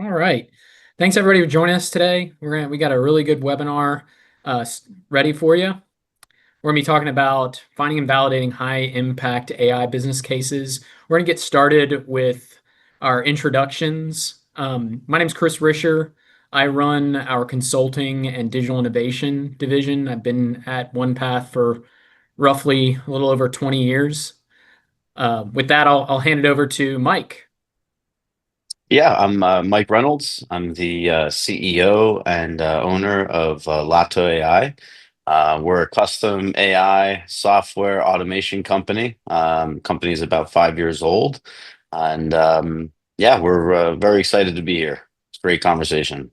All right. Thanks everybody for joining us today. We got a really good webinar ready for you. We're gonna be talking about finding and validating high impact AI business cases. We're gonna get started with our introductions. My name is Chris Risher. I run our consulting and digital innovation division. I've been at OnePath for roughly a little over 20 years. With that, I'll hand it over to Mike. Yeah, I'm Mike Reynolds. I'm the CEO and owner of Lato AI. We're a custom AI software automation company. Company is about 5 years old, and yeah, we're very excited to be here. It's a great conversation.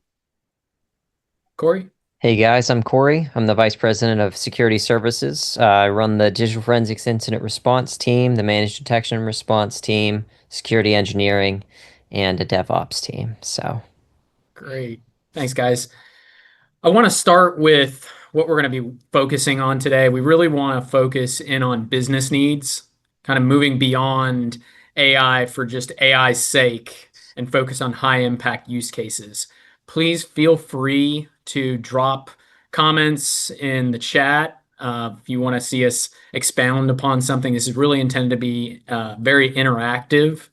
Corey. Hey guys, I'm Corey. I'm the Vice President of Security Services. I run the Digital Forensics Incident Response team, the Managed Detection and Response team, Security Engineering, and a DevOps team. Great. Thanks, guys. I want to start with what we're going to be focusing on today. We really want to focus in on business needs, kind of moving beyond AI for just AI's sake and focus on high impact use cases. Please feel free to drop comments in the chat if you want to see us expound upon something. This is really intended to be very interactive.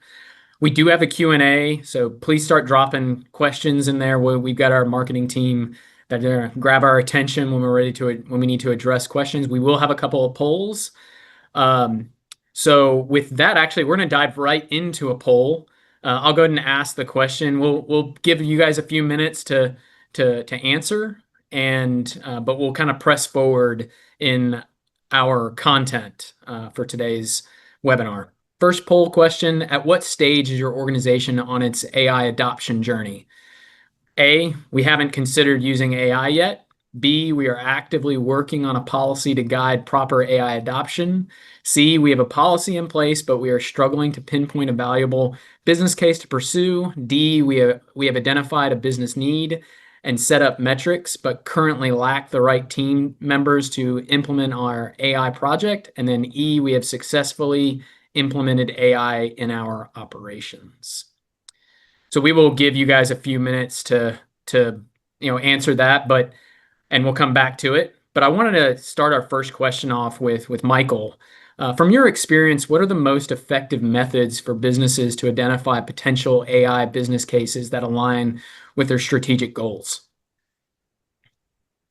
We do have a Q&A, so please start dropping questions in there. We've got our marketing team that are going to grab our attention when when we need to address questions. We will have a couple of polls. So with that, actually, we're going to dive right into a poll. I'll go ahead and ask the question. We'll give you guys a few minutes to answer, but we'll kind of press forward in our content for today's webinar. First poll question: at what stage is your organization on its AI adoption journey? A, we haven't considered using AI yet. B, we are actively working on a policy to guide proper AI adoption. C, we have a policy in place, but we are struggling to pinpoint a valuable business case to pursue. D, we have identified a business need and set up metrics, but currently lack the right team members to implement our AI project. And then E, we have successfully implemented AI in our operations. So we will give you guys a few minutes to answer that, and we'll come back to it. But I wanted to start our first question off with Michael. From your experience, what are the most effective methods for businesses to identify potential AI business cases that align with their strategic goals?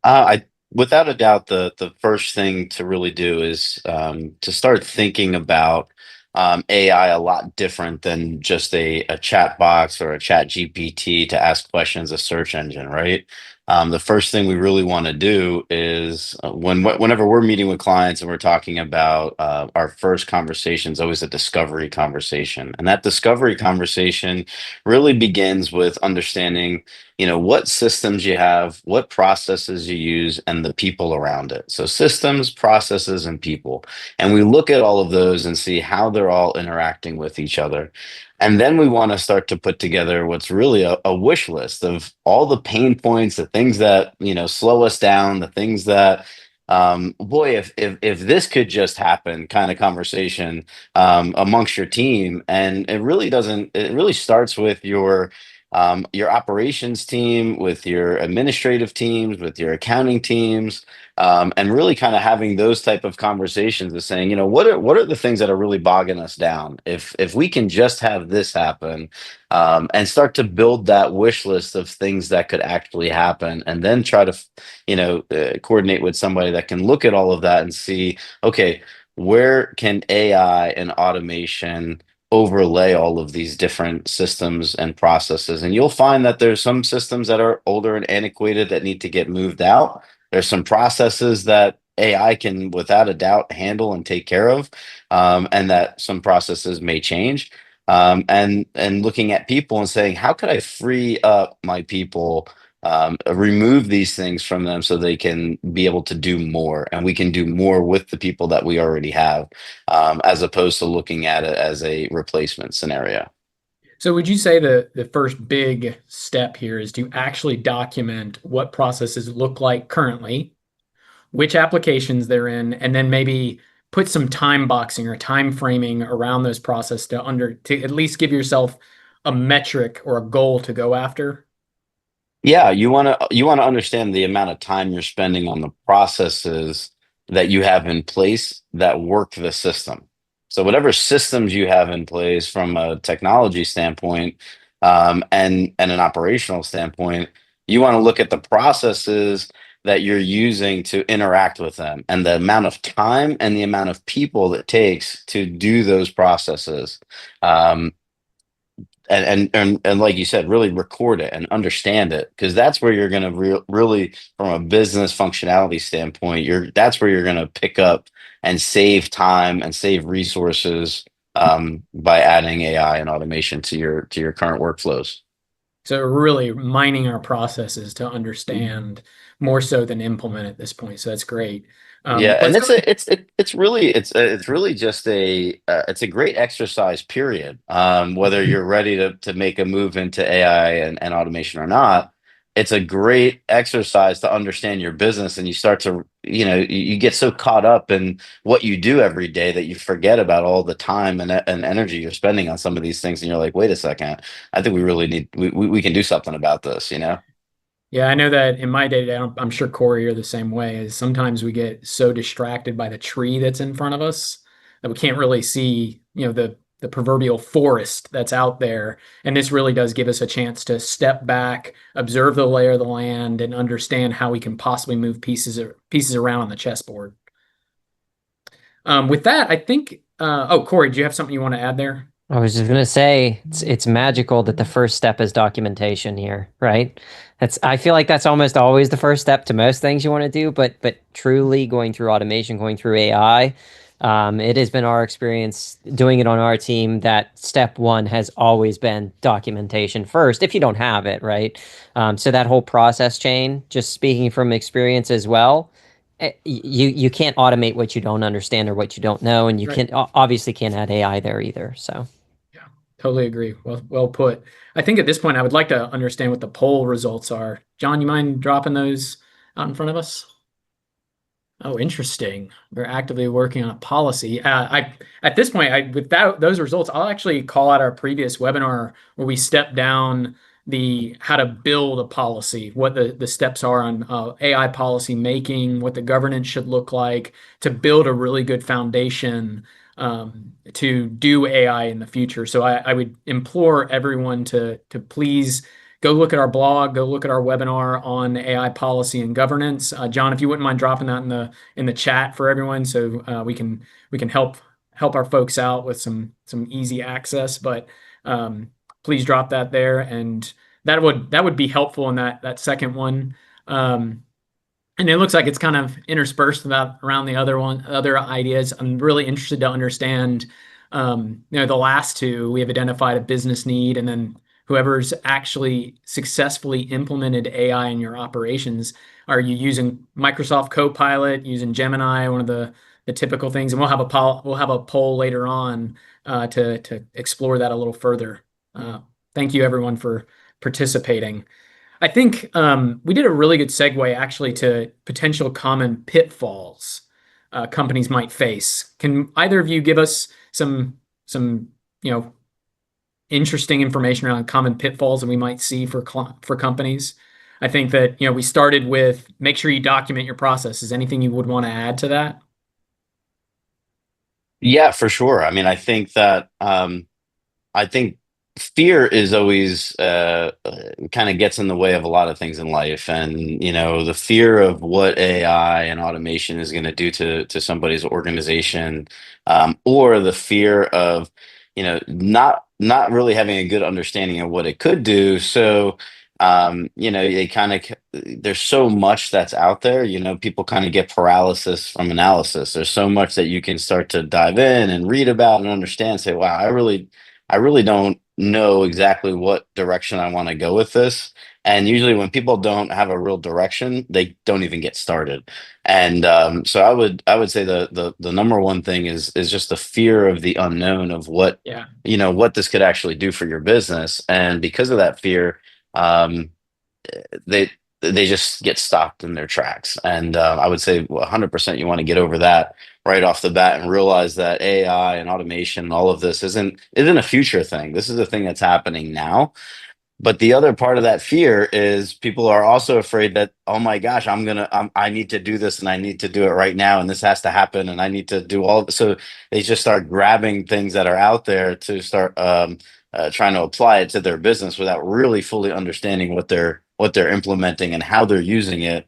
Without a doubt, the first thing to really do is to start thinking about AI a lot different than just a chat box or a chat GPT to ask questions, a search engine, right? The first thing we really want to do is whenever we're meeting with clients and we're talking about our first conversation is always a discovery conversation. And that discovery conversation really begins with understanding, what systems you have, what processes you use, and the people around it. So systems, processes, and people. And we look at all of those and see how they're all interacting with each other. And then we want to start to put together what's really a wish list of all the pain points, the things that, slow us down, the things that, boy, if this could just happen kind of conversation amongst your team. And it really doesn't, it really starts with your operations team, with your administrative teams, with your accounting teams, and really kind of having those type of conversations of saying, what are the things that are really bogging us down? If we can just have this happen, and start to build that wish list of things that could actually happen, and then try to, coordinate with somebody that can look at all of that and see, okay, where can AI and automation overlay all of these different systems and processes. And you'll find that there's some systems that are older and antiquated that need to get moved out. There's some processes that AI can, without a doubt, handle and take care of, and that some processes may change. And looking at people and saying, how could I free up my people, remove these things from them so they can be able to do more, and we can do more with the people that we already have, as opposed to looking at it as a replacement scenario. So would you say the first big step here is to actually document what processes look like currently, which applications they're in, and then maybe put some time boxing or time framing around those processes to at least give yourself a metric or a goal to go after? Yeah, you want to understand the amount of time you're spending on the processes that you have in place that work the system. So whatever systems you have in place from a technology standpoint, and an operational standpoint, you want to look at the processes that you're using to interact with them and the amount of time and the amount of people it takes to do those processes. Um, and like you said, really record it and understand it, because that's where you're going to really, from a business functionality standpoint, that's where you're going to pick up and save time and save resources, by adding AI and automation to your current workflows. So really mining our processes to understand more so than implement at this point. So that's great. Yeah, and Let's go. it's really just it's a great exercise period. Whether you're ready to make a move into AI and automation or not, it's a great exercise to understand your business, and you start to, you get so caught up in what you do every day that you forget about all the time and energy you're spending on some of these things, and you're like, wait a second, I think we really we can do something about this, you know? Yeah, I know that in my day-to-day, I'm sure Corey, you're the same way. Is sometimes we get so distracted by the tree that's in front of us that we can't really see, the proverbial forest that's out there. And this really does give us a chance to step back, observe the lay of the land, and understand how we can possibly move pieces around on the chessboard. With that, I think. Oh, Corey, do you have something you want to add there? I was just gonna say it's magical that the first step is documentation here, right? I feel like that's almost always the first step to most things you want to do, but truly going through automation, going through AI, it has been our experience doing it on our team that step one has always been documentation first, if you don't have it, right? So that whole process chain, just speaking from experience as well, you can't automate what you don't understand or what you don't know, and you Right. can obviously can't add AI there either. So. Yeah, totally agree. Well put. I think at this point, I would like to understand what the poll results are. John, you mind dropping those out in front of us? Oh, interesting. We're actively working on a policy. At this point, without those results, I'll actually call out our previous webinar where we step down the how to build a policy, what the steps are on AI policy making, what the governance should look like to build a really good foundation to do AI in the future. So I would implore everyone to please go look at our blog, go look at our webinar on AI policy and governance. John, if you wouldn't mind dropping that in the chat for everyone, so we can help our folks out with some easy access. But please drop that there, and that would be helpful in that second one. And it looks like it's kind of interspersed around the other ideas. I'm really interested to understand, the last two. We have identified a business need, and then whoever's actually successfully implemented AI in your operations. Are you using Microsoft Copilot, using Gemini, one of the typical things? And we'll have a poll later on to explore that a little further. Thank you everyone for participating. I think we did a really good segue actually to potential common pitfalls companies might face. Can either of you give us some interesting information around common pitfalls that we might see for companies? I think that we started with make sure you document your process. Is anything you would want to add to that? Yeah, for sure. I mean, I think fear is always, kind of gets in the way of a lot of things in life, and the fear of what AI and automation is going to do to somebody's organization, or the fear of not really having a good understanding of what it could do. So, they kind of, there's so much that's out there. People kind of get paralysis from analysis. There's so much that you can start to dive in and read about and understand. Say, wow, I really don't know exactly what direction I want to go with this. And usually, when people don't have a real direction, they don't even get started. And so I would say the number one thing is just the fear of the unknown of Yeah. what this could actually do for your business. And because of that fear, um, they they just get stopped in their tracks. And I would say 100% you want to get over that right off the bat and realize that AI and automation and all of this isn't a future thing. This is a thing that's happening now. But the other part of that fear is people are also afraid that, oh my gosh, I need to do this and I need to do it right now. And this has to happen. And I need to do all. So they just start grabbing things that are out there to start trying to apply it to their business without really fully understanding what they're implementing and how they're using it.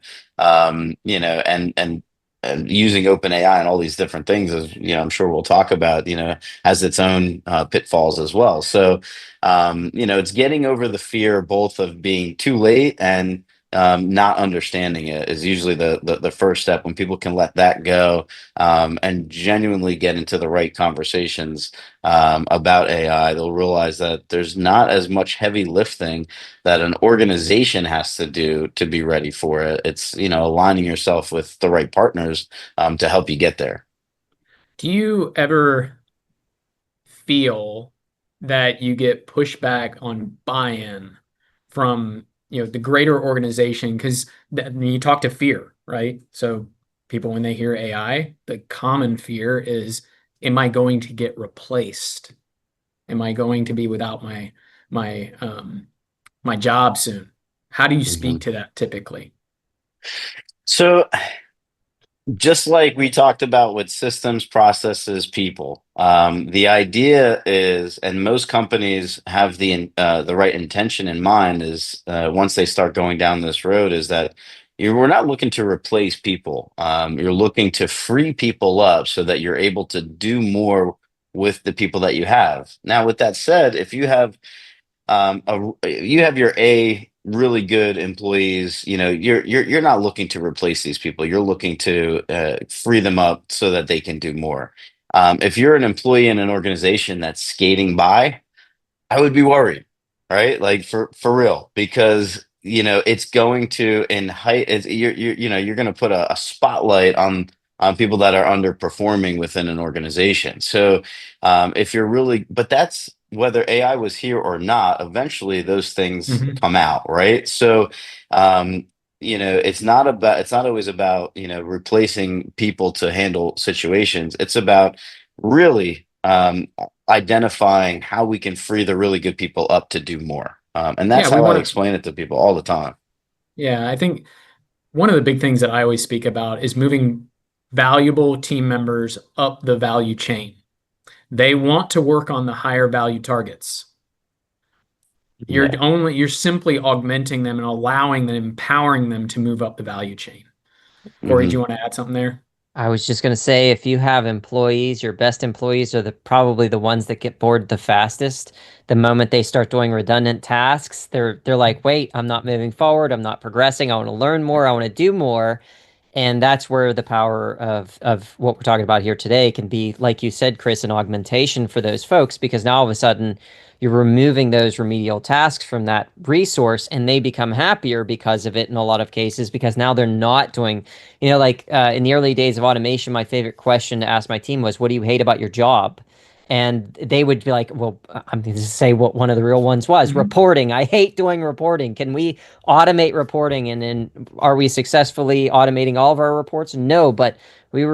And using OpenAI and all these different things, as I'm sure we'll talk about, has its own pitfalls as well. So it's getting over the fear both of being too late and not understanding it is usually the first step. When people can let that go and genuinely get into the right conversations about AI, they'll realize that there's not as much heavy lifting that an organization has to do to be ready for it. It's, aligning yourself with the right partners to help you get there. Do you ever feel that you get pushback on buy-in from the greater organization? Because you talk to fear, right? So people, when they hear AI, the common fear is, am I going to get replaced? Am I going to be without my job soon? How do you speak to that typically? So just like we talked about with systems, processes, people, the idea is, and most companies have the right intention in mind, is once they start going down this road, is that we're not looking to replace people. You're looking to free people up so that you're able to do more with the people that you have. Now, with that said, if you have your really good employees, you're not looking to replace these people. You're looking to free them up so that they can do more. If you're an employee in an organization that's skating by, I would be worried, right? Like for real, because it's going to you're going to put a spotlight on people that are underperforming within an organization. So if you're really, but that's whether AI was here or not, eventually those things come out, right? So it's not always about replacing people to handle situations. It's about really identifying how we can free the really good people up to do more. And that's how I explain it to people all the time. Yeah, I think one of the big things that I always speak about is moving valuable team members up the value chain. They want to work on the higher value targets. You're simply augmenting them and allowing them, empowering them to move up the value chain. Corey, do you want to add something there? I was just going to say, if you have employees, your best employees are probably the ones that get bored the fastest. The moment they start doing redundant tasks, they're like, wait, I'm not moving forward. I'm not progressing. I want to learn more. I want to do more. And that's where the power of what we're talking about here today can be, like you said, Chris, an augmentation for those folks, because now all of a sudden you're removing those remedial tasks from that resource and they become happier because of it in a lot of cases, because now they're not doing, in the early days of automation, my favorite question to ask my team was, what do you hate about your job? And they would be like, well, I'm going to say what one of the real ones was, reporting. I hate doing reporting. Can we automate reporting? And then are we successfully automating all of our reports? No, but we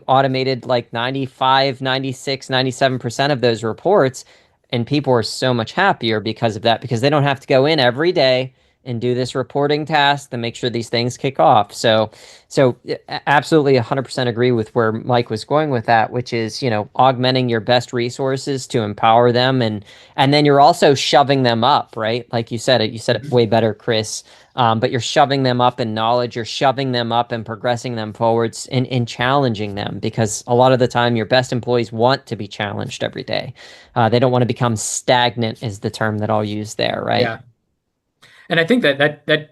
automated like 95, 96, 97% of those reports. And people are so much happier because of that, because they don't have to go in every day and do this reporting task to make sure these things kick off. So absolutely 100% agree with where Mike was going with that, which is, augmenting your best resources to empower them. And then you're also shoving them up, right? Like you said it way better, Chris. But you're shoving them up in knowledge, you're shoving them up and progressing them forwards and challenging them, because a lot of the time your best employees want to be challenged every day. They don't want to become stagnant is the term that I'll use there, right? Yeah. And I think that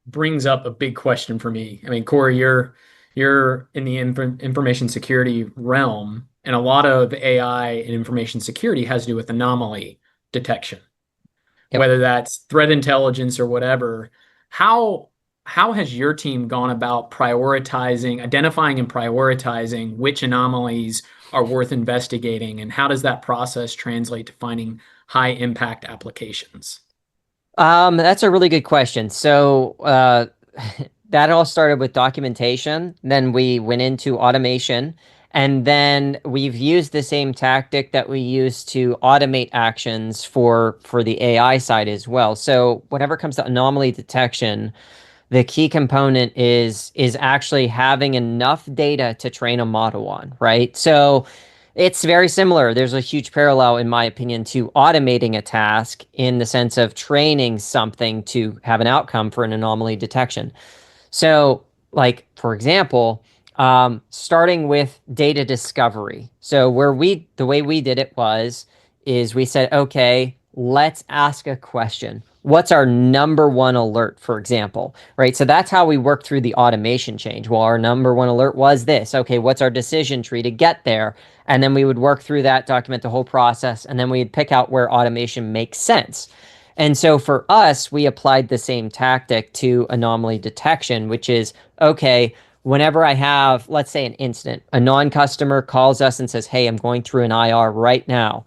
brings up a big question for me. I mean, Corey, you're in the information security realm, and a lot of AI and information security has to do with anomaly detection. Yep. Whether that's threat intelligence or whatever. How has your team gone about identifying and prioritizing which anomalies are worth investigating, and how does that process translate to finding high impact applications? That's a really good question. So, that all started with documentation. Then we went into automation. And then we've used the same tactic that we use to automate actions for the AI side as well. So whenever it comes to anomaly detection, the key component is actually having enough data to train a model on, right? So it's very similar. There's a huge parallel, in my opinion, to automating a task in the sense of training something to have an outcome for an anomaly detection. So, like, for example, starting with data discovery. So the way we did it is we said, okay, let's ask a question. What's our number one alert, for example, right? So that's how we work through the automation change. Well, our number one alert was this. Okay, what's our decision tree to get there? And then we would work through that, document the whole process, and then we'd pick out where automation makes sense. And so for us, we applied the same tactic to anomaly detection, which is okay, whenever I have, let's say, an incident, a non customer calls us and says, hey, I'm going through an IR right now.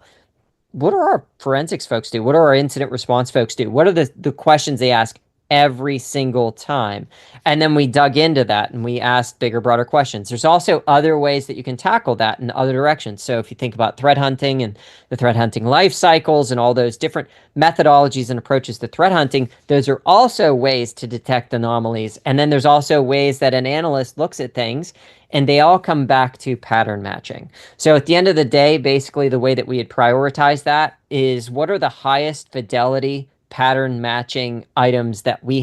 What do our forensics folks do? What do our incident response folks do? What are the questions they ask every single time? And then we dug into that and we asked bigger, broader questions. There's also other ways that you can tackle that in other directions. So if you think about threat hunting and the threat hunting life cycles and all those different methodologies and approaches to threat hunting, those are also ways to detect anomalies. And then there's also ways that an analyst looks at things and they all come back to pattern matching. So at the end of the day, basically the way that we had prioritized that is what are the highest fidelity pattern matching items that we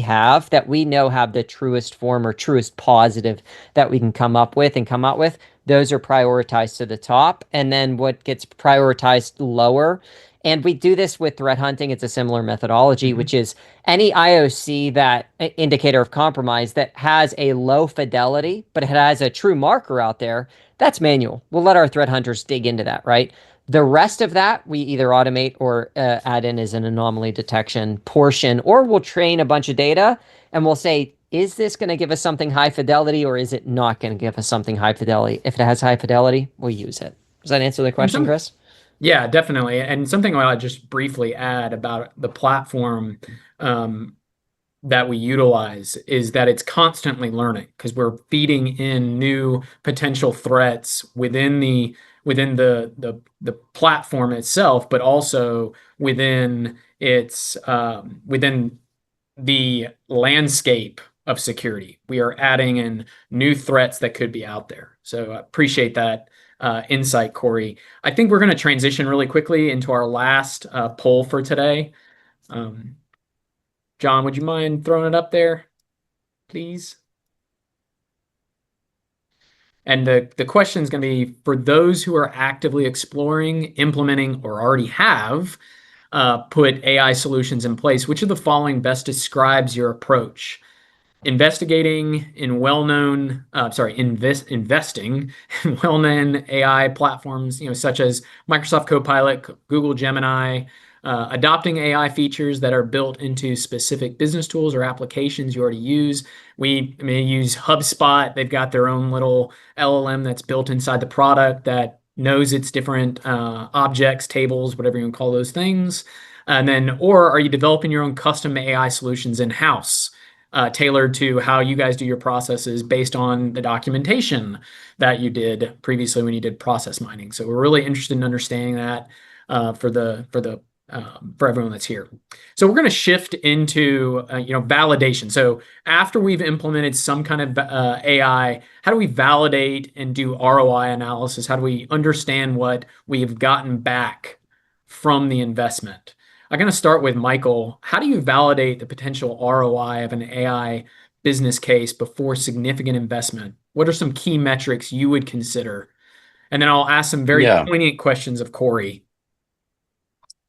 know have the truest form or truest positive that we can come up with and come out with. Those are prioritized to the top. And then what gets prioritized lower. And we do this with threat hunting. It's a similar methodology, which is any IOC that indicator of compromise that has a low fidelity, but it has a true marker out there, that's manual. We'll let our threat hunters dig into that, right? The rest of that we either automate or add in as an anomaly detection portion, or we'll train a bunch of data and we'll say, is this going to give us something high fidelity or is it not going to give us something high fidelity? If it has high fidelity, we'll use it. Does that answer the question, Chris? Yeah, definitely. And something I'll just briefly add about the platform that we utilize is that it's constantly learning because we're feeding in new potential threats within the platform itself, but also within within the landscape of security. We are adding in new threats that could be out there. So I appreciate that insight, Corey. I think we're going to transition really quickly into our last poll for today. John, would you mind throwing it up there, please? And the question is going to be for those who are actively exploring, implementing, or already have put AI solutions in place, which of the following best describes your approach? Investing in well-known AI platforms, such as Microsoft Copilot, Google Gemini, adopting AI features that are built into specific business tools or applications you already use. We may use HubSpot. They've got their own little LLM that's built inside the product that knows its different objects, tables, whatever you want to call those things. Or are you developing your own custom AI solutions in-house? Tailored to how you guys do your processes based on the documentation that you did previously when you did process mining. So we're really interested in understanding that for everyone that's here. So we're going to shift into validation. So after we've implemented some kind of AI, how do we validate and do ROI analysis? How do we understand what we've gotten back from the investment? I'm going to start with Michael. How do you validate the potential ROI of an AI business case before significant investment? What are some key metrics you would consider? And then I'll ask some very poignant questions of Corey.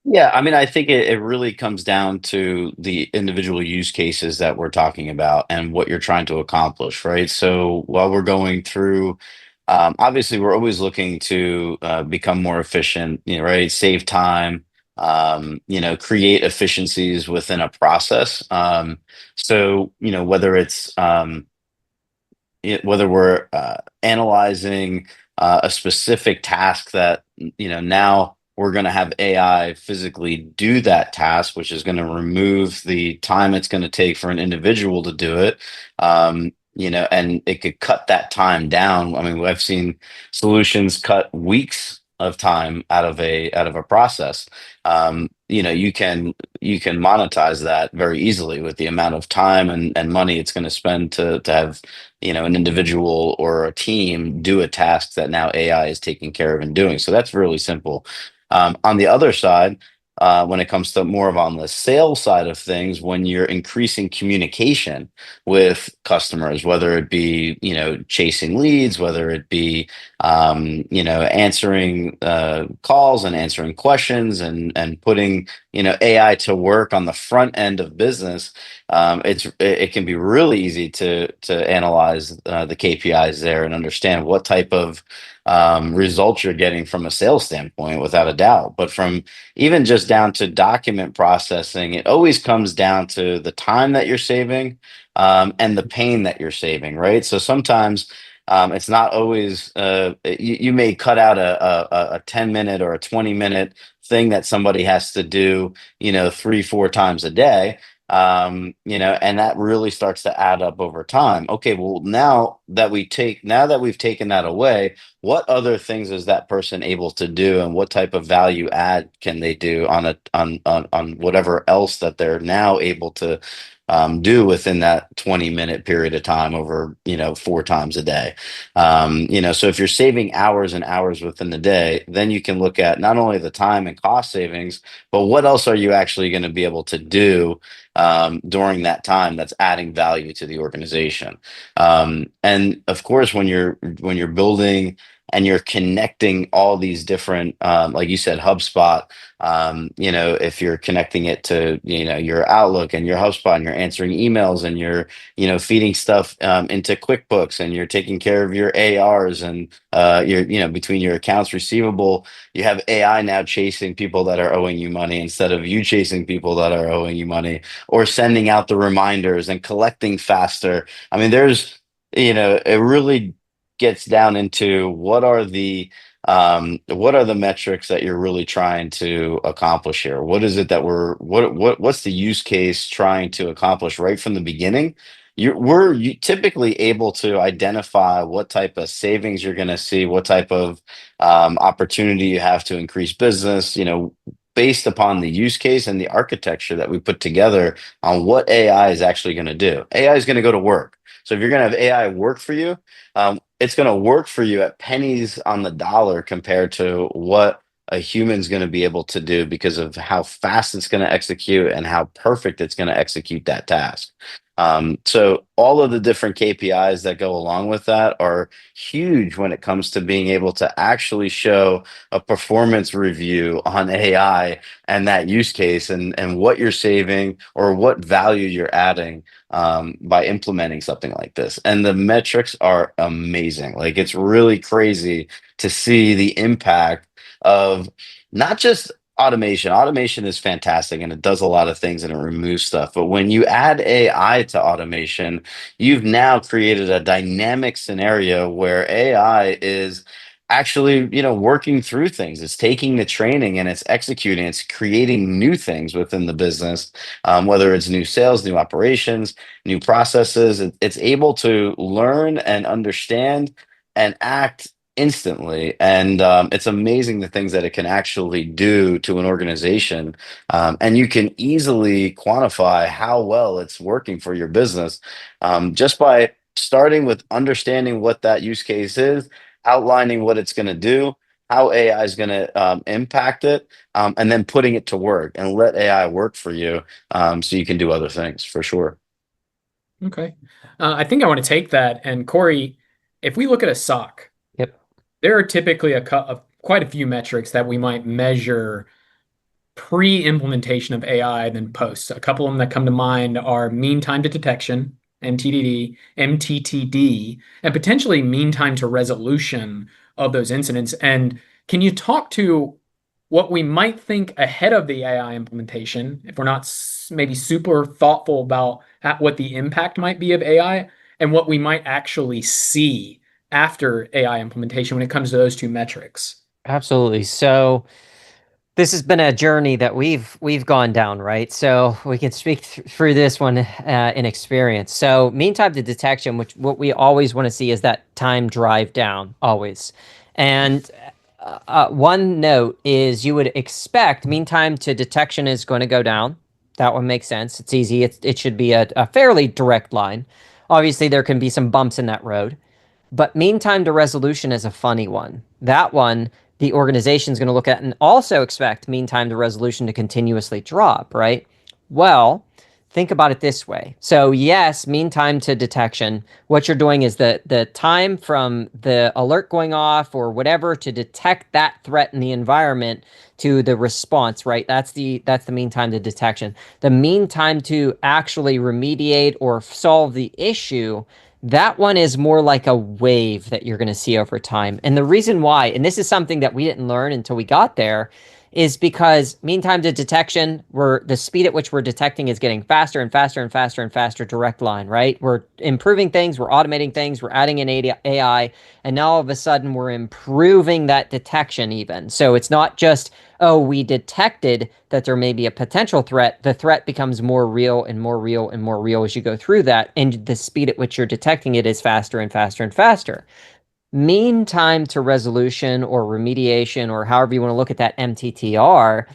Yeah, I mean, I think it really comes down to the individual use cases that we're talking about and what you're trying to accomplish, right? So while we're going through, obviously, we're always looking to become more efficient, right? Save time, create efficiencies within a process. So, whether we're analyzing a specific task that, now we're going to have AI physically do that task, which is going to remove the time it's going to take for an individual to do it. And it could cut that time down. I mean, I've seen solutions cut weeks of time out of a process. You can monetize that very easily with the amount of time and money it's going to spend to have an individual or a team do a task that now AI is taking care of and doing. So that's really simple. On the other side, when it comes to more of on the sales side of things, when you're increasing communication with customers, whether it be, chasing leads, whether it be, answering calls and answering questions and putting, AI to work on the front end of business, it can be really easy to analyze the KPIs there and understand what type of results you're getting from a sales standpoint, without a doubt. But from even just down to document processing, it always comes down to the time that you're saving, and the pain that you're saving, right? So sometimes it's not always, you may cut out a 10-minute or a 20-minute thing that somebody has to do, 3, 4 times a day. And that really starts to add up over time. Okay, well, now that we've taken that away, what other things is that person able to do, and what type of value add can they do on whatever else that they're now able to do within that 20-minute period of time over 4 times a day. So if you're saving hours and hours within the day, then you can look at not only the time and cost savings, but what else are you actually going to be able to do during that time that's adding value to the organization. And of course, when you're building and you're connecting all these different, like you said, HubSpot, if you're connecting it to, your Outlook and your HubSpot, and you're answering emails, and you're, feeding stuff into QuickBooks, and you're taking care of your ARs, and between your accounts receivable, you have AI now chasing people that are owing you money instead of you chasing people that are owing you money, or sending out the reminders and collecting faster. I mean, it really gets down into what are the metrics that you're really trying to accomplish here? What is it that what's the use case trying to accomplish right from the beginning? We're typically able to identify what type of savings you're going to see, what type of opportunity you have to increase business, based upon the use case and the architecture that we put together on what AI is actually going to do. AI is going to go to work. So if you're going to have AI work for you, it's going to work for you at pennies on the dollar compared to what a human's going to be able to do, because of how fast it's going to execute and how perfect it's going to execute that task. So all of the different KPIs that go along with that are huge when it comes to being able to actually show a performance review on AI and that use case, and what you're saving or what value you're adding by implementing something like this. And the metrics are amazing. Like, it's really crazy to see the impact of not just automation. Automation is fantastic, and it does a lot of things and it removes stuff. But when you add AI to automation, you've now created a dynamic scenario where AI is actually, working through things. It's taking the training and it's executing, it's creating new things within the business, whether it's new sales, new operations, new processes. It's able to learn and understand and act instantly. And it's amazing the things that it can actually do to an organization. And you can easily quantify how well it's working for your business, just by starting with understanding what that use case is, outlining what it's going to do, how AI is going to impact it, and then putting it to work and let AI work for you, so you can do other things for sure. Okay. I think I want to take that. And Corey, if we look at a SOC, Yep. there are typically quite a few metrics that we might measure pre-implementation of AI than post. A couple of them that come to mind are mean time to detection, MTTD, and potentially mean time to resolution of those incidents. And can you talk to what we might think ahead of the AI implementation, if we're not maybe super thoughtful about what the impact might be of AI, and what we might actually see after AI implementation when it comes to those two metrics? Absolutely. So This has been a journey that we've gone down, right? So we can speak through this one in experience. So mean time to detection, which what we always want to see is that time drive down, always. And one note is you would expect mean time to detection is going to go down. That one makes sense. It's easy. It should be a fairly direct line. Obviously, there can be some bumps in that road. But mean time to resolution is a funny one. That one, the organization is going to look at and also expect mean time to resolution to continuously drop, right? Well, think about it this way. So yes, mean time to detection. What you're doing is the time from the alert going off or whatever to detect that threat in the environment to the response, right? That's the mean time to detection. The mean time to actually remediate or solve the issue, that one is more like a wave that you're going to see over time. And the reason why, and this is something that we didn't learn until we got there, is because mean time to detection, the speed at which we're detecting is getting faster and faster and faster and faster, direct line, right? We're improving things, we're automating things, we're adding in AI, and now all of a sudden we're improving that detection even. So it's not just, oh, we detected that there may be a potential threat. The threat becomes more real and more real and more real as you go through that, and the speed at which you're detecting it is faster and faster and faster. Mean time to resolution or remediation, or however you want to look at that MTTR,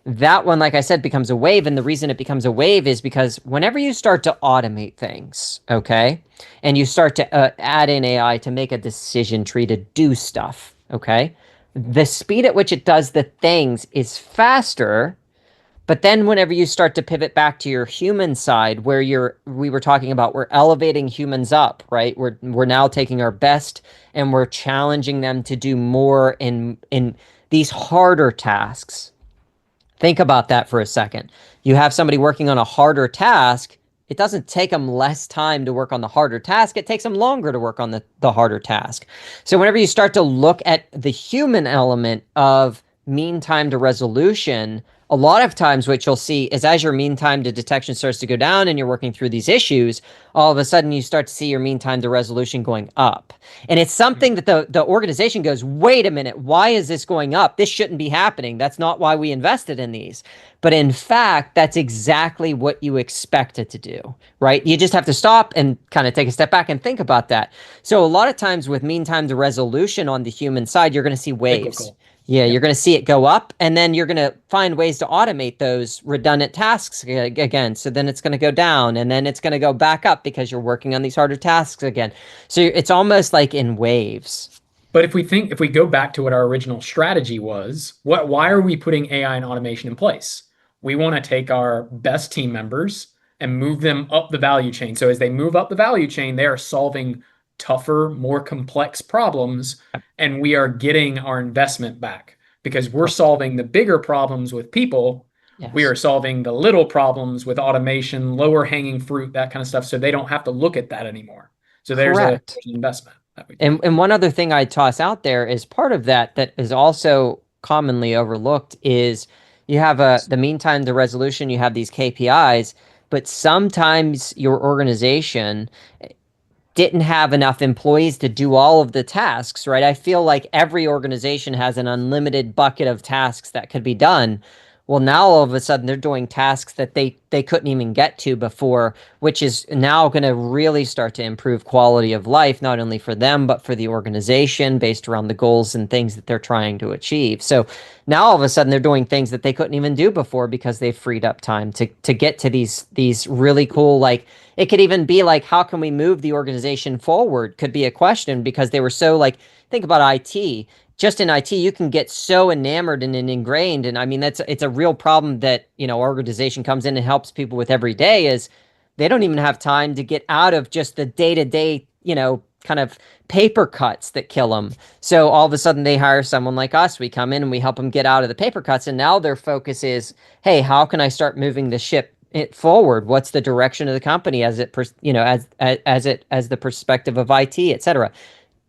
that one, like I said, becomes a wave. And the reason it becomes a wave is because whenever you start to automate things, okay, and you start to add in AI to make a decision tree to do stuff, okay, the speed at which it does the things is faster. But then whenever you start to pivot back to your human side, where we were talking about, we're elevating humans up, right? We're now taking our best and we're challenging them to do more in these harder tasks. Think about that for a second. You have somebody working on a harder task. It doesn't take them less time to work on the harder task. It takes them longer to work on the harder task. So whenever you start to look at the human element of mean time to resolution, a lot of times what you'll see is as your mean time to detection starts to go down and you're working through these issues, all of a sudden you start to see your mean time to resolution going up. And it's something that the organization goes, wait a minute, why is this going up? This shouldn't be happening. That's not why we invested in these. But in fact, that's exactly what you expect it to do, right? You just have to stop and kind of take a step back and think about that. So a lot of times with mean time to resolution on the human side, you're going to see waves. Cyclical. Yeah, you're going to see it go up, and then you're going to find ways to automate those redundant tasks again. So then it's going to go down, and then it's going to go back up because you're working on these harder tasks again. So it's almost like in waves. But if we go back to what our original strategy was, why are we putting AI and automation in place? We want to take our best team members and move them up the value chain. So as they move up the value chain, they are solving tougher, more complex problems, and we are getting our investment back because we're solving the bigger problems with people. Yes. We are solving the little problems with automation, lower hanging fruit, that kind of stuff. So they don't have to look at that anymore. So there's an investment. And one other thing I toss out there is part of that is also commonly overlooked is you have the mean time to resolution, you have these KPIs, but sometimes your organization didn't have enough employees to do all of the tasks, right? I feel like every organization has an unlimited bucket of tasks that could be done. Well, now all of a sudden they're doing tasks that they couldn't even get to before, which is now going to really start to improve quality of life, not only for them, but for the organization based around the goals and things that they're trying to achieve. So now all of a sudden they're doing things that they couldn't even do before because they've freed up time to get to these really cool, like, it could even be like, how can we move the organization forward? Could be a question because they were so like, think about IT. Just in IT, you can get so enamored and ingrained. And I mean, it's a real problem that, organization comes in and helps people with every day is they don't even have time to get out of just the day-to-day, kind of paper cuts that kill them. So all of a sudden they hire someone like us. We come in and we help them get out of the paper cuts. And now their focus is, hey, how can I start moving the ship it forward? What's the direction of the company as it, as the perspective of IT, et cetera.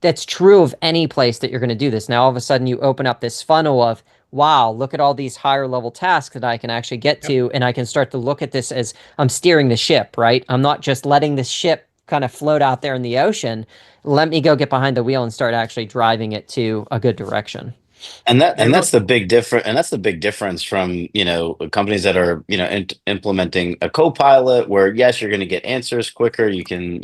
That's true of any place that you're going to do this. Now, all of a sudden you open up this funnel of, wow, look at all these higher level tasks that I can actually get to. And I can start to look at this as I'm steering the ship, right? I'm not just letting the ship kind of float out there in the ocean. Let me go get behind the wheel and start actually driving it to a good direction. And They're that's the big difference. And that's the big difference from, companies that are, implementing a co-pilot where, yes, you're going to get answers quicker. You can,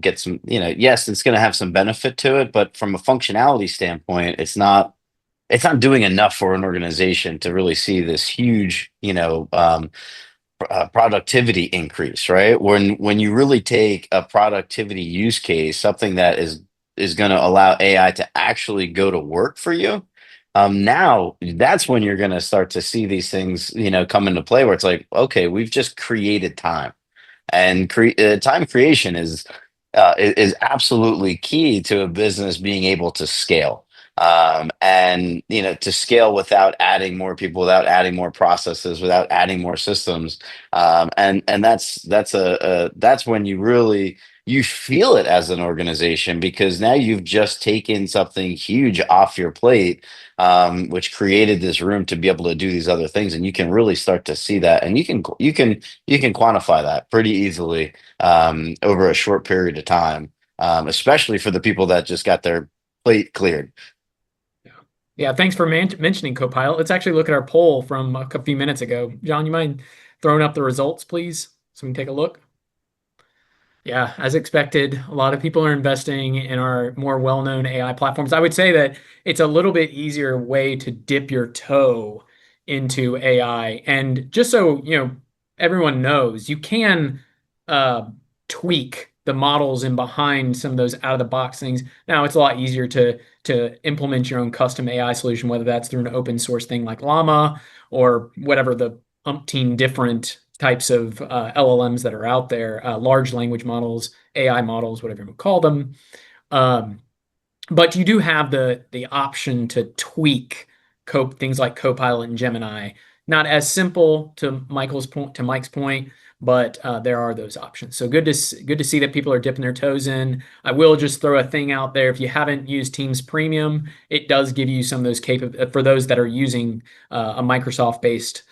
get some, yes, it's going to have some benefit to it, but from a functionality standpoint, it's not doing enough for an organization to really see this huge, productivity increase, right? When you really take a productivity use case, something that is going to allow AI to actually go to work for you. Now that's when you're going to start to see these things, come into play where it's like, okay, we've just created time, and time creation is absolutely key to a business being able to scale, and to scale without adding more people, without adding more processes, without adding more systems. And that's when you feel it as an organization, because now you've just taken something huge off your plate, which created this room to be able to do these other things, and you can really start to see that, and you can quantify that pretty easily, over a short period of time, especially for the people that just got their plate cleared. Yeah, thanks for mentioning Copilot. Let's actually look at our poll from a few minutes ago. John, you mind throwing up the results, please, so we can take a look? Yeah, as expected, a lot of people are investing in our more well-known AI platforms. I would say that it's a little bit easier way to dip your toe into AI. And just so everyone knows, you can uh, tweak the models in behind some of those out-of-the-box things. Now it's a lot easier to implement your own custom AI solution, whether that's through an open source thing like Llama or whatever the umpteen different types of LLMs that are out there, large language models, AI models, whatever you would call them. Um, but you do have the option to tweak things like Copilot and Gemini. Not as simple to Mike's point, but there are those options. So good to see that people are dipping their toes in. I will just throw a thing out there. If you haven't used Teams Premium, it does give you some of those for those that are using a Microsoft-based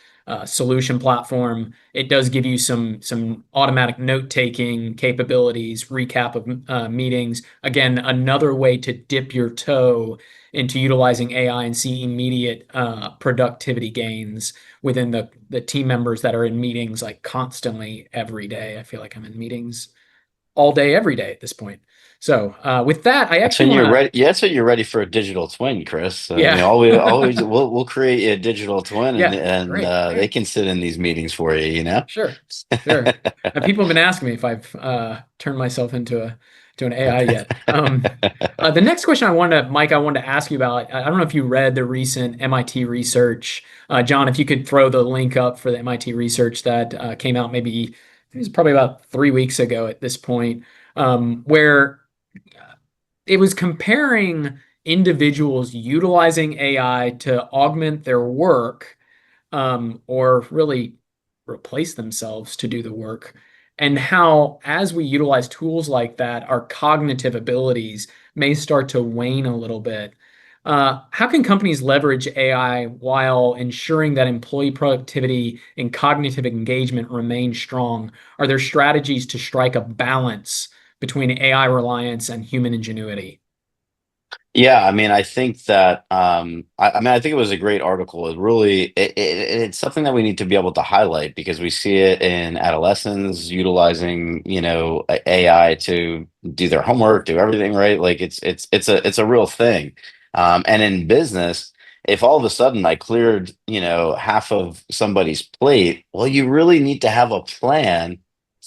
solution platform. It does give you some automatic note-taking capabilities, recap of meetings. Again, another way to dip your toe into utilizing AI and see immediate productivity gains within the team members that are in meetings like constantly every day. I feel like I'm in meetings all day, every day at this point. So with that, I That's actually when want you're to, ready. Yeah, that's when you're ready for a digital twin, Chris. yeah, Always we'll create a digital twin, and yeah, and great. uh, they can sit in these meetings for you. Sure, sure. People have been asking me if I've turned myself into an AI yet. The next question Mike, I wanted to ask you about. I don't know if you read the recent MIT research. John, if you could throw the link up for the MIT research that came out maybe it was probably about 3 weeks ago at this point, where it was comparing individuals utilizing AI to augment their work, or really replace themselves to do the work. And how, as we utilize tools like that, our cognitive abilities may start to wane a little bit. How can companies leverage AI while ensuring that employee productivity and cognitive engagement remain strong? Are there strategies to strike a balance between AI reliance and human ingenuity? Yeah, I mean, I think that I think it was a great article. It's something that we need to be able to highlight, because we see it in adolescents utilizing, AI to do their homework, do everything, right? Like it's a real thing. And in business, if all of a sudden I cleared, half of somebody's plate, well, you really need to have a plan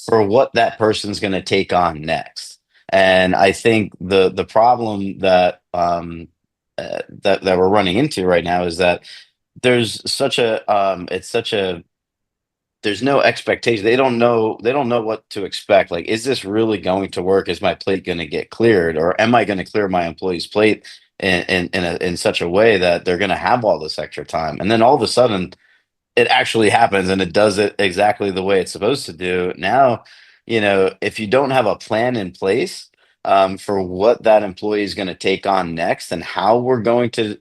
for what that person's going to take on next. And I think the problem that we're running into right now is that there's such a it's such a there's no expectation. They don't know what to expect. Like, is this really going to work? Is my plate going to get cleared, or am I going to clear my employee's plate in such a way that they're going to have all this extra time? And then all of a sudden it actually happens, and it does it exactly the way it's supposed to do. Now, if you don't have a plan in place, for what that employee is going to take on next, and how we're going to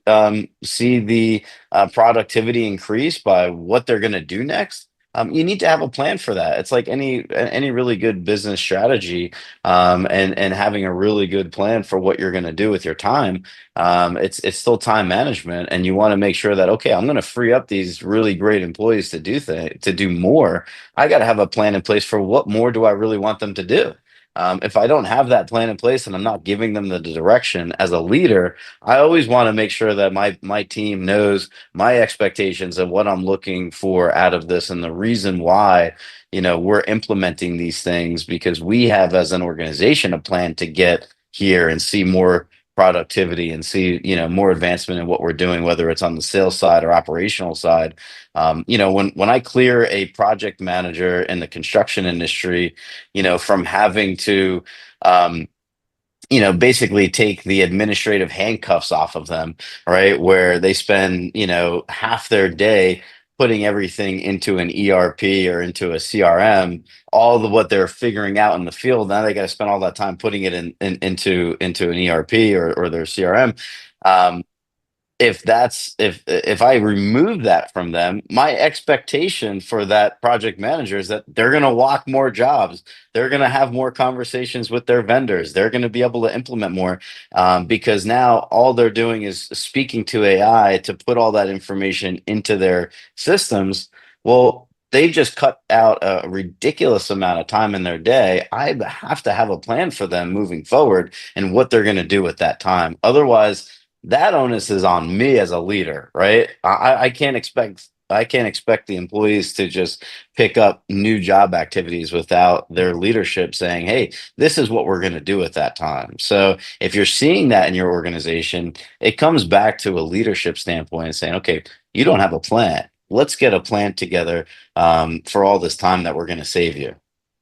see the productivity increase by what they're going to do next, You need to have a plan for that. It's like any really good business strategy, and having a really good plan for what you're going to do with your time. It's still time management, and you want to make sure that, okay, I'm going to free up these really great employees to to do more. I got to have a plan in place for what more do I really want them to do. If I don't have that plan in place and I'm not giving them the direction as a leader, I always want to make sure that my team knows my expectations and what I'm looking for out of this and the reason why, we're implementing these things, because we have as an organization a plan to get here and see more productivity and see, more advancement in what we're doing, whether it's on the sales side or operational side. When I clear a project manager in the construction industry, from having to um, basically take the administrative handcuffs off of them, right? Where they spend, half their day putting everything into an ERP or into a CRM, all the what they're figuring out in the field. Now they got to spend all that time putting it into an ERP or their CRM. Um, if I remove that from them, my expectation for that project manager is that they're going to walk more jobs, they're going to have more conversations with their vendors, they're going to be able to implement more, because now all they're doing is speaking to AI to put all that information into their systems. Well, they've just cut out a ridiculous amount of time in their day. I have to have a plan for them moving forward and what they're going to do with that time. Otherwise, that onus is on me as a leader, right? I can't expect the employees to just pick up new job activities without their leadership saying, "Hey, this is what we're going to do at that time." So if you're seeing that in your organization, it comes back to a leadership standpoint and saying, "Okay, you don't have a plan. Let's get a plan together, for all this time that we're going to save you,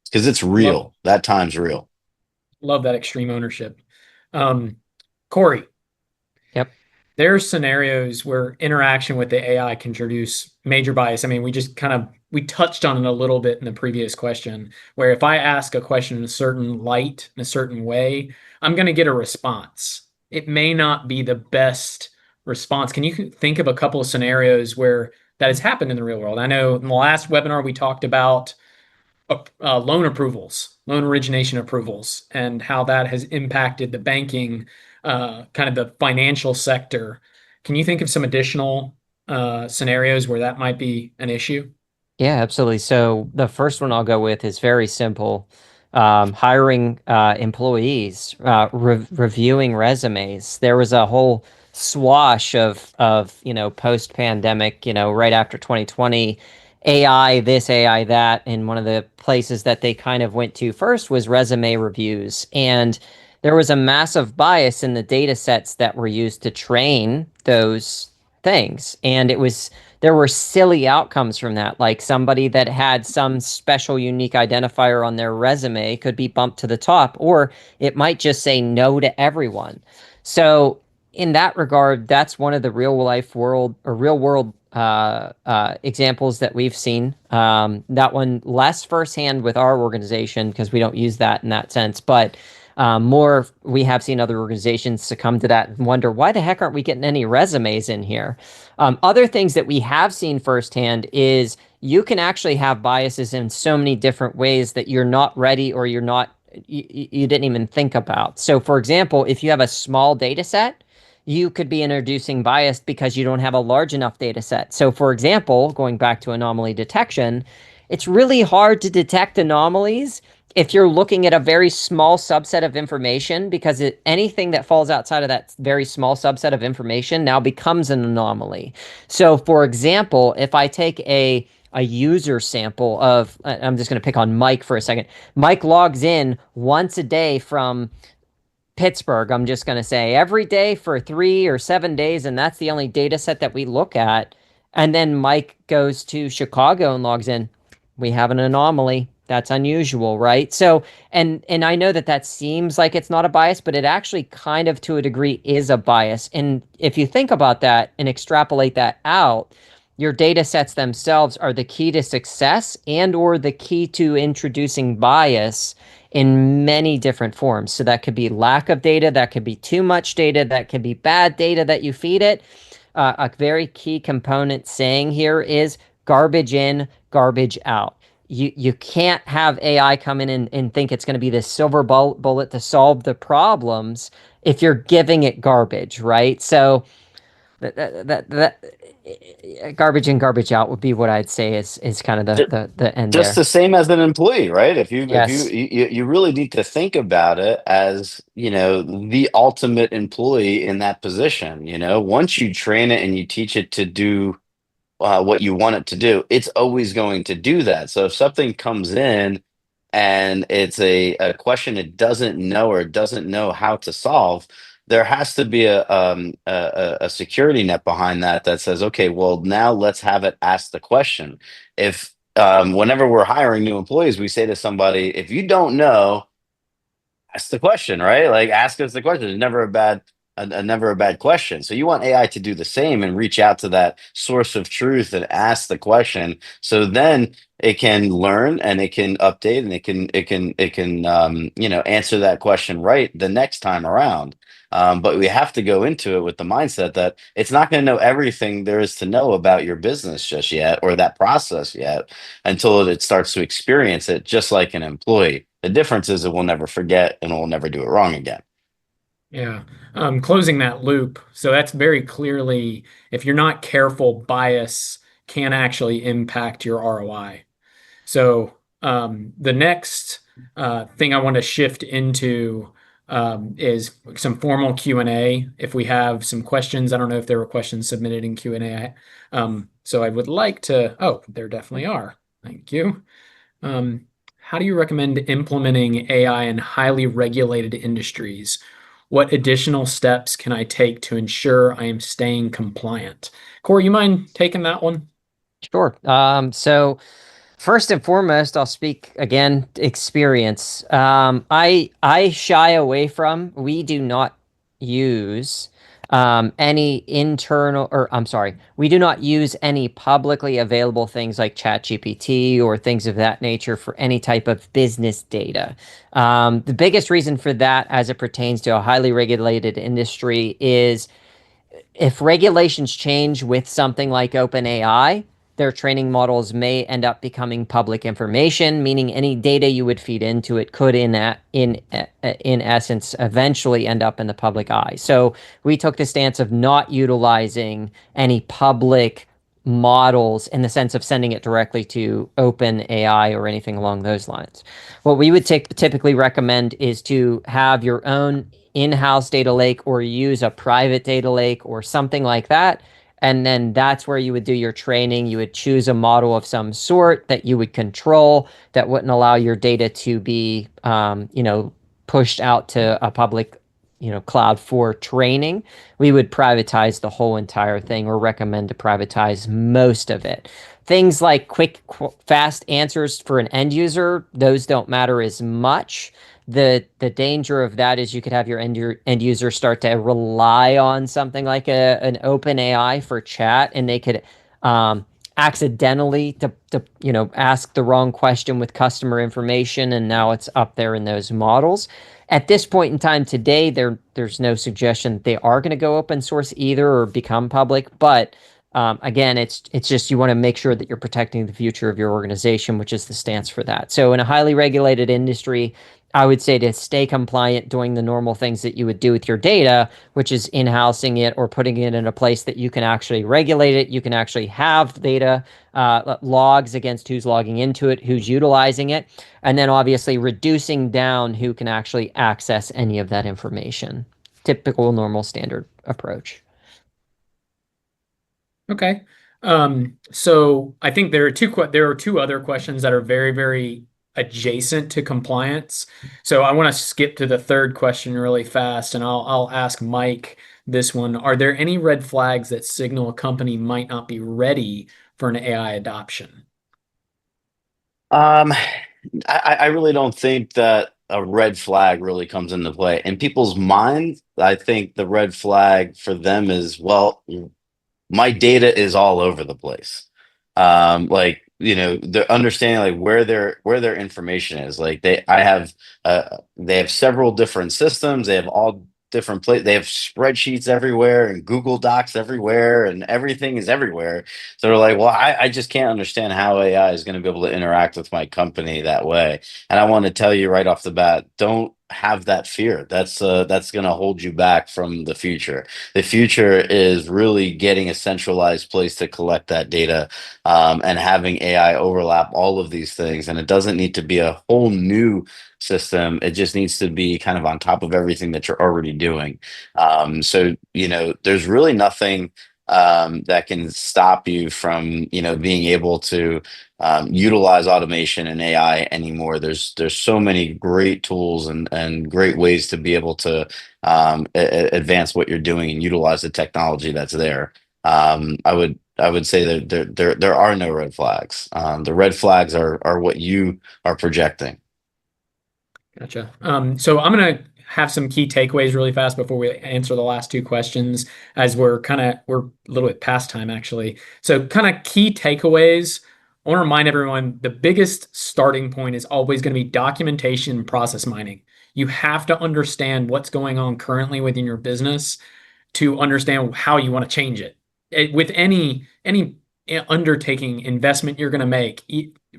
because it's Love real. That time's real." love that extreme ownership. Um, Corey, Yep. there are scenarios where interaction with the AI can introduce major bias. I mean, we touched on it a little bit in the previous question, where if I ask a question in a certain light, in a certain way, I'm going to get a response. It may not be the best response. Can you think of a couple of scenarios where that has happened in the real world? I know in the last webinar we talked about loan approvals, loan origination approvals, and how that has impacted the banking, kind of the financial sector. Can you think of some additional scenarios where that might be an issue? Yeah, absolutely. So the first one I'll go with is very simple. Hiring employees, reviewing resumes. There was a whole swash of post-pandemic, right after 2020, AI this, AI that, and one of the places that they kind of went to first was resume reviews. And there was a massive bias in the data sets that were used to train those things. And there were silly outcomes from that, like somebody that had some special unique identifier on their resume could be bumped to the top, or it might just say no to everyone. So in that regard, that's one of the real world examples that we've seen. That one less firsthand with our organization because we don't use that in that sense, but more we have seen other organizations succumb to that and wonder why the heck aren't we getting any resumes in here. Other things that we have seen firsthand is you can actually have biases in so many different ways that you're not ready or you didn't even think about. So for example, if you have a small data set, you could be introducing bias because you don't have a large enough data set. So for example, going back to anomaly detection, it's really hard to detect anomalies if you're looking at a very small subset of information, because anything that falls outside of that very small subset of information now becomes an anomaly. So for example, if I take a user sample of, I'm just going to pick on Mike for a second. Mike logs in once a day from Pittsburgh, I'm just going to say, every day for 3 or 7 days, and that's the only data set that we look at. And then Mike goes to Chicago and logs in. We have an anomaly. That's unusual, right? So, and I know that that seems like it's not a bias, but it actually kind of to a degree is a bias. And if you think about that and extrapolate that out, your data sets themselves are the key to success and or the key to introducing bias in many different forms. So that could be lack of data, that could be too much data, that could be bad data that you feed it. A very key component saying here is garbage in, garbage out. You can't have AI come in and think it's going to be this silver bullet to solve the problems if you're giving it garbage, right? So that garbage in, garbage out would be what I'd say is kind of the end Just there. the same as an employee, right? Yes. You really need to think about it as, you know, the ultimate employee in that position. You know, once you train it and you teach it to do what you want it to do, it's always going to do that. So if something comes in and it's a question it doesn't know or doesn't know how to solve, there has to be a security net behind that that says, okay, well, now let's have it ask the question. If whenever we're hiring new employees, we say to somebody, if you don't know, ask the question, right? Like ask us the question. It's never never a bad question. So you want AI to do the same and reach out to that source of truth and ask the question. So then it can learn and it can update and it can you know, answer that question right the next time around. But we have to go into it with the mindset that it's not going to know everything there is to know about your business just yet or that process yet until it starts to experience it, just like an employee. The difference is it will never forget and it will never do it wrong again. Yeah. Closing that loop. So that's very clearly, if you're not careful, bias can actually impact your ROI. So the next thing I want to shift into is some formal Q&A. If we have some questions, I don't know if there were questions submitted in Q&A. So I would like to, oh, there definitely are. Thank you. How do you recommend implementing AI in highly regulated industries? What additional steps can I take to ensure I am staying compliant? Corey, you mind taking that one? Sure. So first and foremost, I'll speak again experience. I shy away from. We do not use any internal, or I'm sorry, we do not use any publicly available things like ChatGPT or things of that nature for any type of business data. The biggest reason for that, as it pertains to a highly regulated industry, is if regulations change with something like OpenAI, their training models may end up becoming public information, meaning any data you would feed into it could, in essence, eventually end up in the public eye. So we took the stance of not utilizing any public models in the sense of sending it directly to OpenAI or anything along those lines. What we would typically recommend is to have your own in-house data lake or use a private data lake or something like that. And then that's where you would do your training. You would choose a model of some sort that you would control that wouldn't allow your data to be, pushed out to a public, cloud for training. We would privatize the whole entire thing or recommend to privatize most of it. Things like quick, fast answers for an end user, those don't matter as much. The danger of that is you could have your end user start to rely on something like an open AI for chat, and they could accidentally ask the wrong question with customer information, and now it's up there in those models. At this point in time today, there's no suggestion that they are going to go open source either or become public, but again, it's just you want to make sure that you're protecting the future of your organization, which is the stance for that. So in a highly regulated industry, I would say to stay compliant, doing the normal things that you would do with your data, which is in-housing it or putting it in a place that you can actually regulate it. You can actually have data logs against who's logging into it, who's utilizing it, and then obviously reducing down who can actually access any of that information. Typical, normal, standard approach. Okay. So I think there are two other questions that are very, very adjacent to compliance. So I want to skip to the third question really fast, and I'll ask Mike this one. Are there any red flags that signal a company might not be ready for an AI adoption? Um, I really don't think that a red flag really comes into play. In people's minds, I think the red flag for them is, well, my data is all over the place. Like, you know, they're understanding like where their information is. Like they have several different systems. They have all different places. They have spreadsheets everywhere and Google Docs everywhere, and everything is everywhere. So they're like, well, I just can't understand how AI is going to be able to interact with my company that way. And I want to tell you right off the bat, don't have that fear. That's going to hold you back from the future. The future is really getting a centralized place to collect that data, and having AI overlap all of these things. And it doesn't need to be a whole new system. It just needs to be kind of on top of everything that you're already doing. So, there's really nothing that can stop you from, being able to utilize automation and AI anymore. There's so many great tools and great ways to be able to advance what you're doing and utilize the technology that's there. I would say that there are no red flags. The red flags are what you are projecting. Gotcha. So I'm going to have some key takeaways really fast before we answer the last two questions, as we're a little bit past time actually. So kind of key takeaways. I want to remind everyone the biggest starting point is always going to be documentation and process mining. You have to understand what's going on currently within your business to understand how you want to change it. With any undertaking investment you're going to make,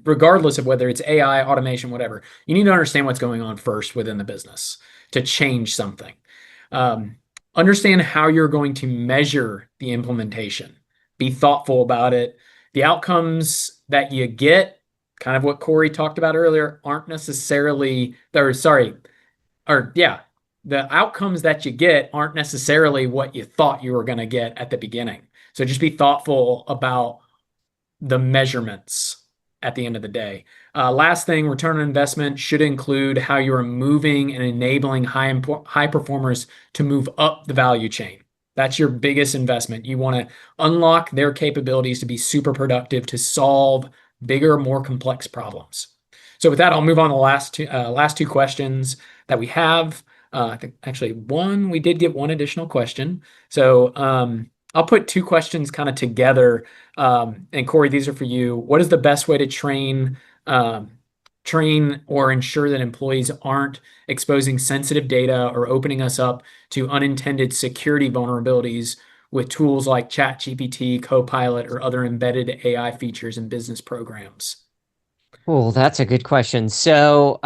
regardless of whether it's AI, automation, whatever, you need to understand what's going on first within the business to change something. Understand how you're going to measure the implementation. Be thoughtful about it. The outcomes that you get, kind of what Corey talked about earlier, aren't necessarily, the outcomes that you get aren't necessarily what you thought you were going to get at the beginning. So just be thoughtful about the measurements at the end of the day. Last thing, return on investment should include how you are moving and enabling high performers to move up the value chain. That's your biggest investment. You want to unlock their capabilities to be super productive, to solve bigger, more complex problems. So with that, I'll move on to the last two questions that we have. I think actually we did get one additional question. So I'll put two questions kind of together. And Corey, these are for you. What is the best way to train or ensure that employees aren't exposing sensitive data or opening us up to unintended security vulnerabilities with tools like ChatGPT, Copilot, or other embedded AI features in business programs? Oh, that's a good question. So,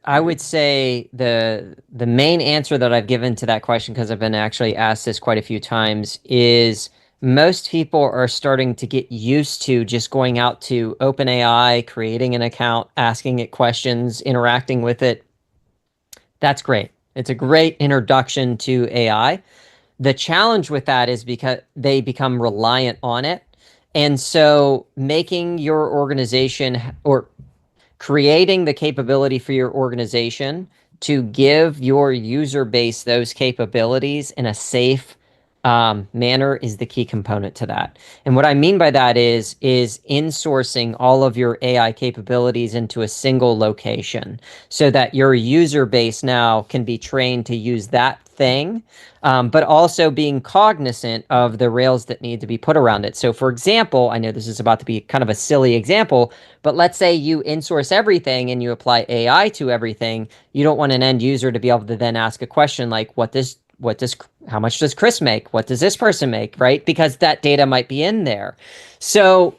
I would say the main answer that I've given to that question, because I've been actually asked this quite a few times, is most people are starting to get used to just going out to OpenAI, creating an account, asking it questions, interacting with it. That's great. It's a great introduction to AI. The challenge with that is because they become reliant on it. And so making your organization, or creating the capability for your organization to give your user base those capabilities in a safe manner is the key component to that. And what I mean by that is insourcing all of your AI capabilities into a single location so that your user base now can be trained to use that thing, but also being cognizant of the rails that need to be put around it. So for example, I know this is about to be kind of a silly example, but let's say you insource everything and you apply AI to everything. You don't want an end user to be able to then ask a question like, how much does Chris make? What does this person make? Right? Because that data might be in there. So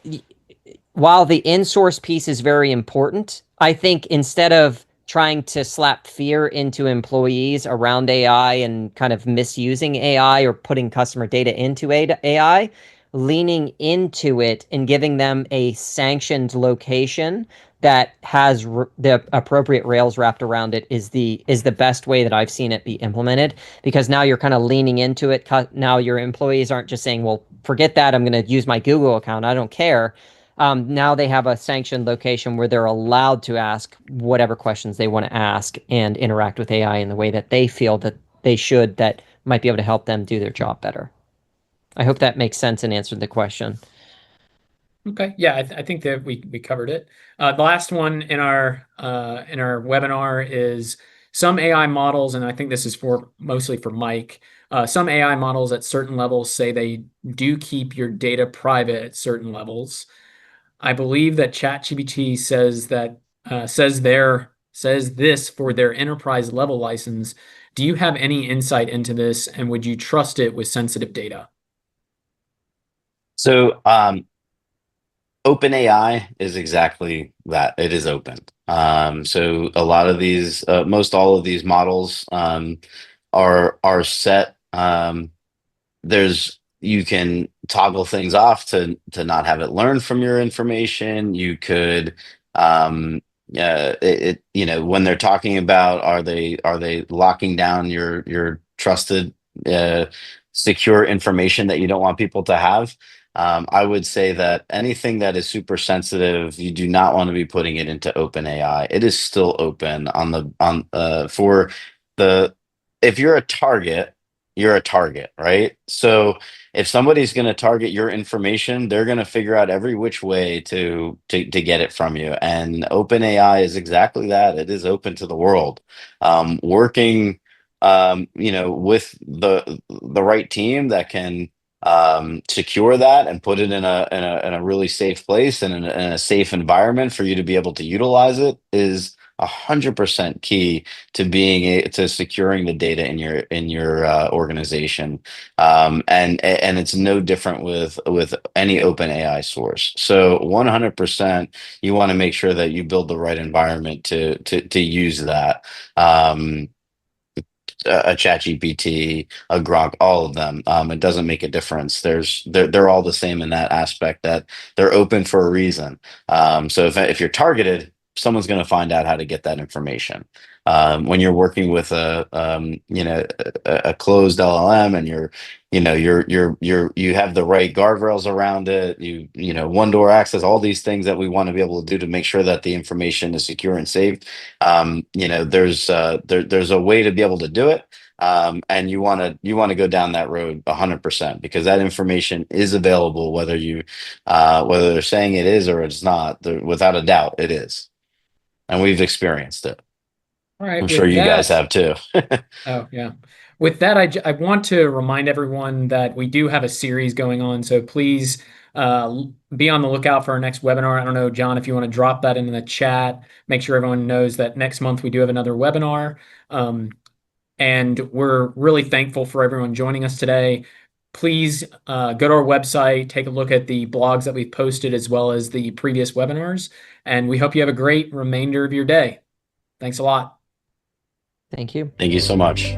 while the in-source piece is very important, I think instead of trying to slap fear into employees around AI and kind of misusing AI or putting customer data into AI, leaning into it and giving them a sanctioned location that has the appropriate rails wrapped around it is the best way that I've seen it be implemented, because now you're kind of leaning into it. Now your employees aren't just saying, well, forget that, I'm going to use my Google account, I don't care. Now they have a sanctioned location where they're allowed to ask whatever questions they want to ask and interact with AI in the way that they feel that they should, that might be able to help them do their job better. I hope that makes sense and answered the question. Okay, yeah, I think that we covered it. The last one in our webinar is some AI models, and I think this is mostly for Mike. Some AI models at certain levels say they do keep your data private at certain levels. I believe that ChatGPT says says this for their enterprise level license. Do you have any insight into this, and would you trust it with sensitive data? So, OpenAI is exactly that. It is open. So a lot of these, most all of these models, are set. There's You can toggle things off to not have it learn from your information. You could, when they're talking about, are they locking down your trusted, uh, secure information that you don't want people to have? I would say that anything that is super sensitive, you do not want to be putting it into OpenAI. It is still open on the on for the if you're a target, you're a target, right? So if somebody's going to target your information, they're going to figure out every which way to get it from you. And OpenAI is exactly that. It is open to the world. Working, with the right team that can, secure that and put it in a really safe place and in a safe environment for you to be able to utilize it is 100% key to securing the data in your organization. And it's no different with any open AI source. So 100%, you want to make sure that you build the right environment to use that. A chat GPT, a Grok, all of them. It doesn't make a difference. They're all the same in that aspect, that they're open for a reason. So if you're targeted, someone's going to find out how to get that information. When you're working with a closed LLM, and you have the right guardrails around it, one door access, all these things that we want to be able to do to make sure that the information is secure and safe. There's a way to be able to do it. And you want to go down that road 100%, because that information is available, whether they're saying it is or it's not. Without a doubt, it is, and we've experienced it. All right, I'm sure with you guys that, have too. oh yeah. With that, I want to remind everyone that we do have a series going on, so please be on the lookout for our next webinar. I don't know, John, if you want to drop that in the chat, make sure everyone knows that next month we do have another webinar. And we're really thankful for everyone joining us today. Please go to our website, take a look at the blogs that we've posted as well as the previous webinars, and we hope you have a great remainder of your day. Thanks a lot. Thank you. Thank you so much.